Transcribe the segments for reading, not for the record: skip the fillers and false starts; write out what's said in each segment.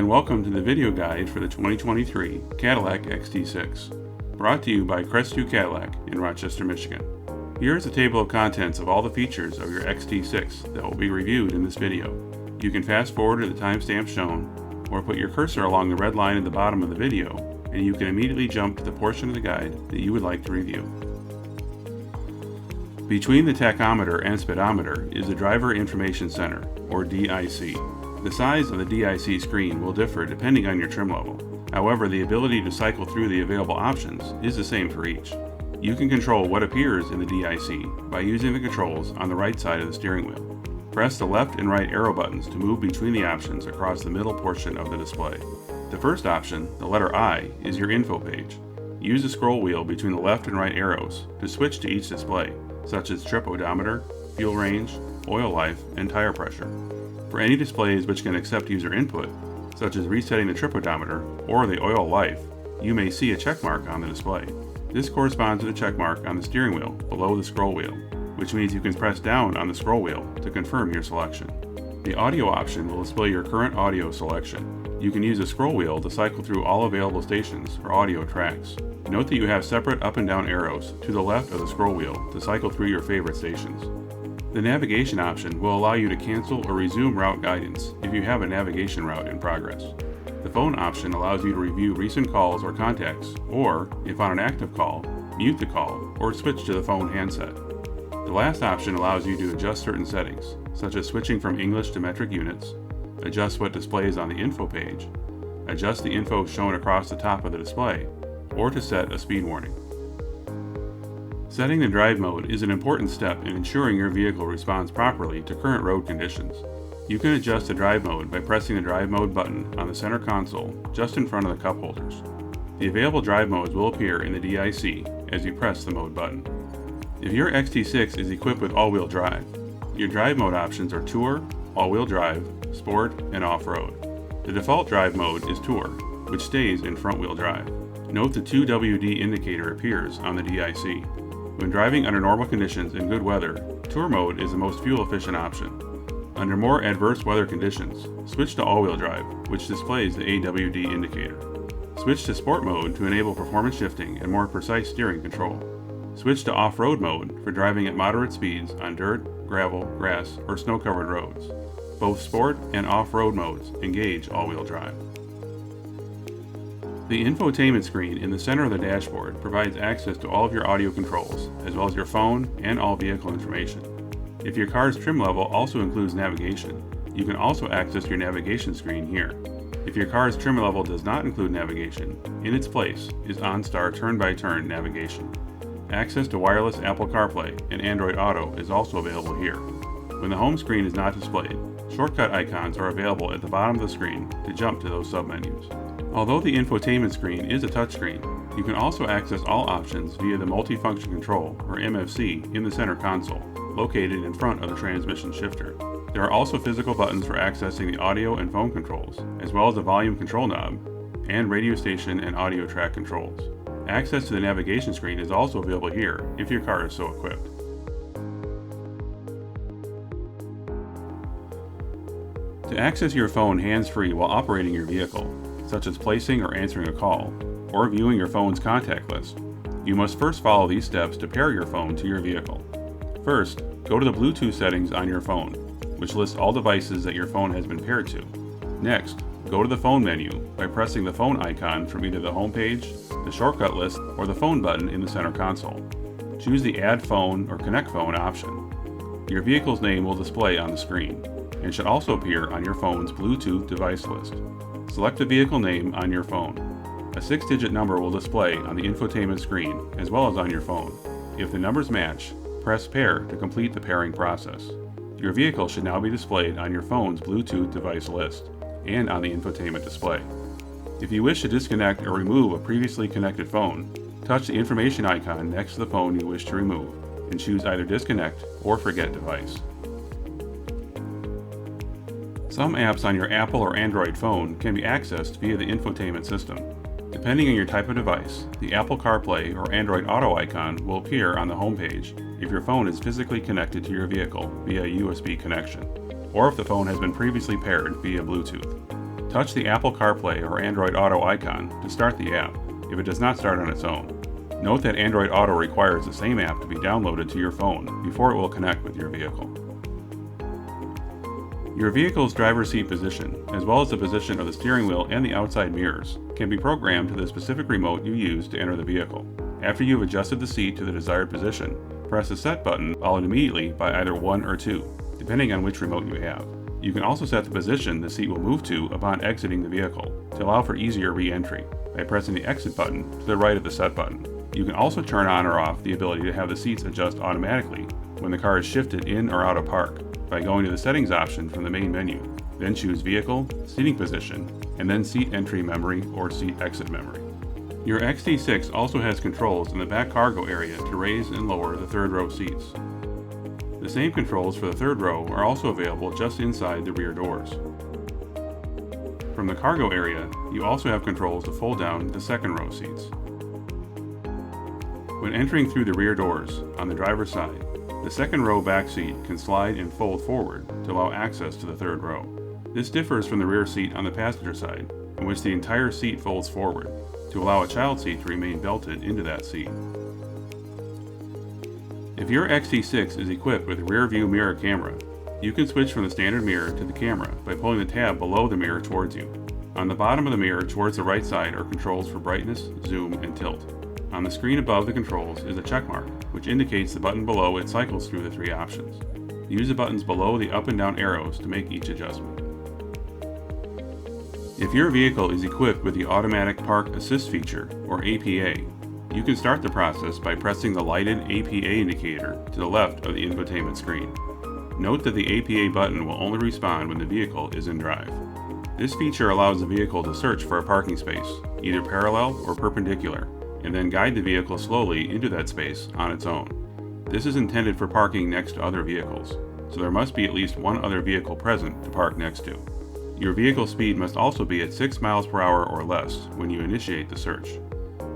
and welcome to the video guide for the 2023 Cadillac XT6, brought to you by Crestview Cadillac in Rochester, Michigan. Here is a table of contents of all the features of your XT6 that will be reviewed in this video. You can fast forward to the timestamp shown, or put your cursor along the red line at the bottom of the video, and you can immediately jump to the portion of the guide that you would like to review. Between the tachometer and speedometer is the Driver Information Center, or DIC. The size of the DIC screen will differ depending on your trim level. However, the ability to cycle through the available options is the same for each. You can control what appears in the DIC by using the controls on the right side of the steering wheel. Press the left and right arrow buttons to move between the options across the middle portion of the display. The first option, the letter I, is your info page. Use the scroll wheel between the left and right arrows to switch to each display, such as trip odometer, fuel range, oil life, and tire pressure. For any displays which can accept user input, such as resetting the trip odometer or the oil life, you may see a check mark on the display. This corresponds to the check mark on the steering wheel below the scroll wheel, which means you can press down on the scroll wheel to confirm your selection. The audio option will display your current audio selection. You can use the scroll wheel to cycle through all available stations or audio tracks. Note that you have separate up and down arrows to the left of the scroll wheel to cycle through your favorite stations. The navigation option will allow you to cancel or resume route guidance if you have a navigation route in progress. The phone option allows you to review recent calls or contacts, or, if on an active call, mute the call or switch to the phone handset. The last option allows you to adjust certain settings, such as switching from English to metric units, adjust what displays on the info page, adjust the info shown across the top of the display, or to set a speed warning. Setting the drive mode is an important step in ensuring your vehicle responds properly to current road conditions. You can adjust the drive mode by pressing the drive mode button on the center console just in front of the cup holders. The available drive modes will appear in the DIC as you press the mode button. If your XT6 is equipped with all-wheel drive, your drive mode options are Tour, All-Wheel Drive, Sport, and Off-Road. The default drive mode is Tour, which stays in front-wheel drive. Note the 2WD indicator appears on the DIC. When driving under normal conditions in good weather, Tour mode is the most fuel-efficient option. Under more adverse weather conditions, switch to all-wheel drive, which displays the AWD indicator. Switch to Sport mode to enable performance shifting and more precise steering control. Switch to off-road mode for driving at moderate speeds on dirt, gravel, grass, or snow-covered roads. Both Sport and off-road modes engage all-wheel drive. The Infotainment Screen in the center of the dashboard provides access to all of your audio controls, as well as your phone and all vehicle information. If your car's trim level also includes navigation, you can also access your navigation screen here. If your car's trim level does not include navigation, in its place is OnStar turn-by-turn navigation. Access to wireless Apple CarPlay and Android Auto is also available here. When the home screen is not displayed, shortcut icons are available at the bottom of the screen to jump to those submenus. Although the infotainment screen is a touchscreen, you can also access all options via the multifunction control, or MFC, in the center console, located in front of the transmission shifter. There are also physical buttons for accessing the audio and phone controls, as well as the volume control knob, and radio station and audio track controls. Access to the navigation screen is also available here if your car is so equipped. To access your phone hands-free while operating your vehicle, such as placing or answering a call, or viewing your phone's contact list, you must first follow these steps to pair your phone to your vehicle. First, go to the Bluetooth settings on your phone, which lists all devices that your phone has been paired to. Next, go to the phone menu by pressing the phone icon from either the home page, the shortcut list, or the phone button in the center console. Choose the Add Phone or Connect Phone option. Your vehicle's name will display on the screen, and should also appear on your phone's Bluetooth device list. Select the vehicle name on your phone. A 6-digit number will display on the infotainment screen as well as on your phone. If the numbers match, press Pair to complete the pairing process. Your vehicle should now be displayed on your phone's Bluetooth device list and on the infotainment display. If you wish to disconnect or remove a previously connected phone, touch the information icon next to the phone you wish to remove and choose either Disconnect or Forget Device. Some apps on your Apple or Android phone can be accessed via the infotainment system. Depending on your type of device, the Apple CarPlay or Android Auto icon will appear on the home page if your phone is physically connected to your vehicle via a USB connection, or if the phone has been previously paired via Bluetooth. Touch the Apple CarPlay or Android Auto icon to start the app if it does not start on its own. Note that Android Auto requires the same app to be downloaded to your phone before it will connect with your vehicle. Your vehicle's driver's seat position, as well as the position of the steering wheel and the outside mirrors, can be programmed to the specific remote you use to enter the vehicle. After you have adjusted the seat to the desired position, press the Set button followed immediately by either 1 or 2, depending on which remote you have. You can also set the position the seat will move to upon exiting the vehicle to allow for easier re-entry by pressing the Exit button to the right of the Set button. You can also turn on or off the ability to have the seats adjust automatically when the car is shifted in or out of park by going to the Settings option from the main menu, then choose Vehicle, Seating Position, and then Seat Entry Memory or Seat Exit Memory. Your XT6 also has controls in the back cargo area to raise and lower the third row seats. The same controls for the third row are also available just inside the rear doors. From the cargo area, you also have controls to fold down the second row seats. When entering through the rear doors, on the driver's side, the second row back seat can slide and fold forward to allow access to the third row. This differs from the rear seat on the passenger side, in which the entire seat folds forward to allow a child seat to remain belted into that seat. If your XT6 is equipped with a Rearview mirror camera, you can switch from the standard mirror to the camera by pulling the tab below the mirror towards you. On the bottom of the mirror towards the right side are controls for brightness, zoom, and tilt. On the screen above the controls is a check mark, which indicates the button below it cycles through the 3 options. Use the buttons below the up and down arrows to make each adjustment. If your vehicle is equipped with the Automatic Park Assist feature, or APA, you can start the process by pressing the lighted APA indicator to the left of the infotainment screen. Note that the APA button will only respond when the vehicle is in drive. This feature allows the vehicle to search for a parking space, either parallel or perpendicular, and then guide the vehicle slowly into that space on its own. This is intended for parking next to other vehicles, so there must be at least one other vehicle present to park next to. Your vehicle speed must also be at 6 miles per hour or less when you initiate the search.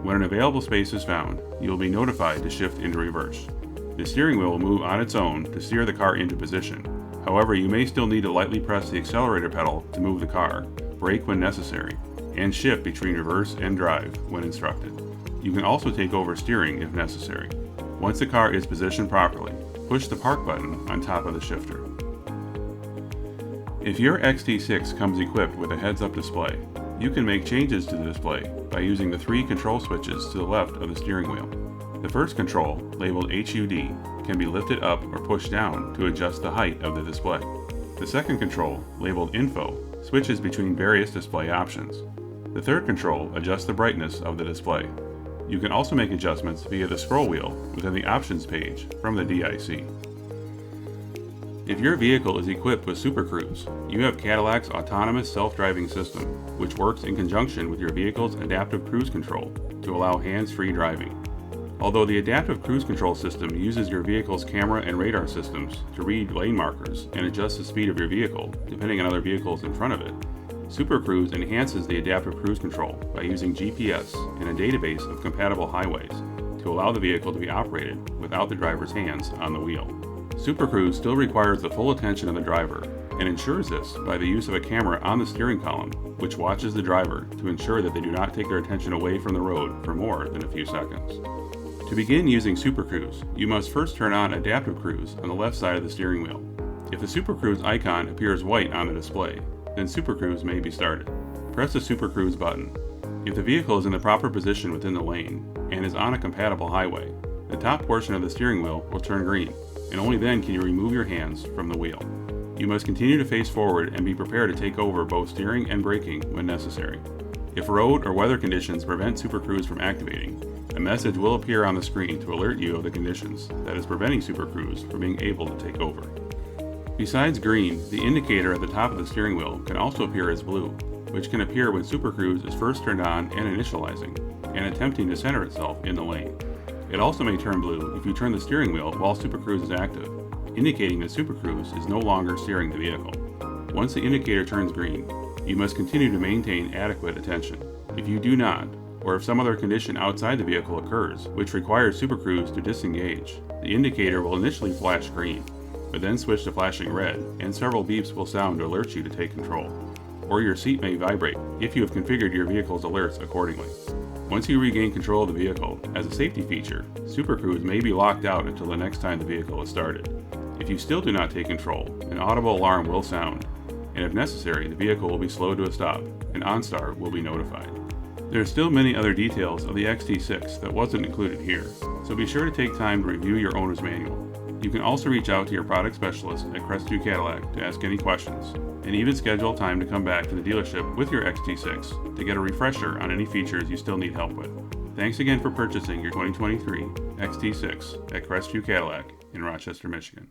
When an available space is found, you will be notified to shift into reverse. The steering wheel will move on its own to steer the car into position. However, you may still need to lightly press the accelerator pedal to move the car, brake when necessary, and shift between reverse and drive when instructed. You can also take over steering if necessary. Once the car is positioned properly, push the park button on top of the shifter. If your XT6 comes equipped with a heads-up display, you can make changes to the display by using the 3 control switches to the left of the steering wheel. The first control, labeled HUD, can be lifted up or pushed down to adjust the height of the display. The second control, labeled Info, switches between various display options. The third control adjusts the brightness of the display. You can also make adjustments via the scroll wheel within the Options page from the DIC. If your vehicle is equipped with Super Cruise, you have Cadillac's autonomous self-driving system, which works in conjunction with your vehicle's adaptive cruise control to allow hands-free driving. Although the adaptive cruise control system uses your vehicle's camera and radar systems to read lane markers and adjust the speed of your vehicle depending on other vehicles in front of it, Super Cruise enhances the adaptive cruise control by using GPS and a database of compatible highways to allow the vehicle to be operated without the driver's hands on the wheel. Super Cruise still requires the full attention of the driver and ensures this by the use of a camera on the steering column, which watches the driver to ensure that they do not take their attention away from the road for more than a few seconds. To begin using Super Cruise, you must first turn on Adaptive Cruise on the left side of the steering wheel. If the Super Cruise icon appears white on the display, then Super Cruise may be started. Press the Super Cruise button. If the vehicle is in the proper position within the lane and is on a compatible highway, the top portion of the steering wheel will turn green, and only then can you remove your hands from the wheel. You must continue to face forward and be prepared to take over both steering and braking when necessary. If road or weather conditions prevent Super Cruise from activating, a message will appear on the screen to alert you of the conditions that is preventing Super Cruise from being able to take over. Besides green, the indicator at the top of the steering wheel can also appear as blue, which can appear when Super Cruise is first turned on and initializing, and attempting to center itself in the lane. It also may turn blue if you turn the steering wheel while Super Cruise is active, indicating that Super Cruise is no longer steering the vehicle. Once the indicator turns green, you must continue to maintain adequate attention. If you do not, or if some other condition outside the vehicle occurs, which requires Super Cruise to disengage, the indicator will initially flash green, but then switch to flashing red, and several beeps will sound to alert you to take control. or your seat may vibrate if you have configured your vehicle's alerts accordingly. Once you regain control of the vehicle, as a safety feature, Super Cruise may be locked out until the next time the vehicle is started. If you still do not take control, an audible alarm will sound, and if necessary, the vehicle will be slowed to a stop, and OnStar will be notified. There are still many other details of the XT6 that wasn't included here, so be sure to take time to review your owner's manual. You can also reach out to your product specialist at Crestview Cadillac to ask any questions, and even schedule time to come back to the dealership with your XT6 to get a refresher on any features you still need help with. Thanks again for purchasing your 2023 XT6 at Crestview Cadillac in Rochester, Michigan.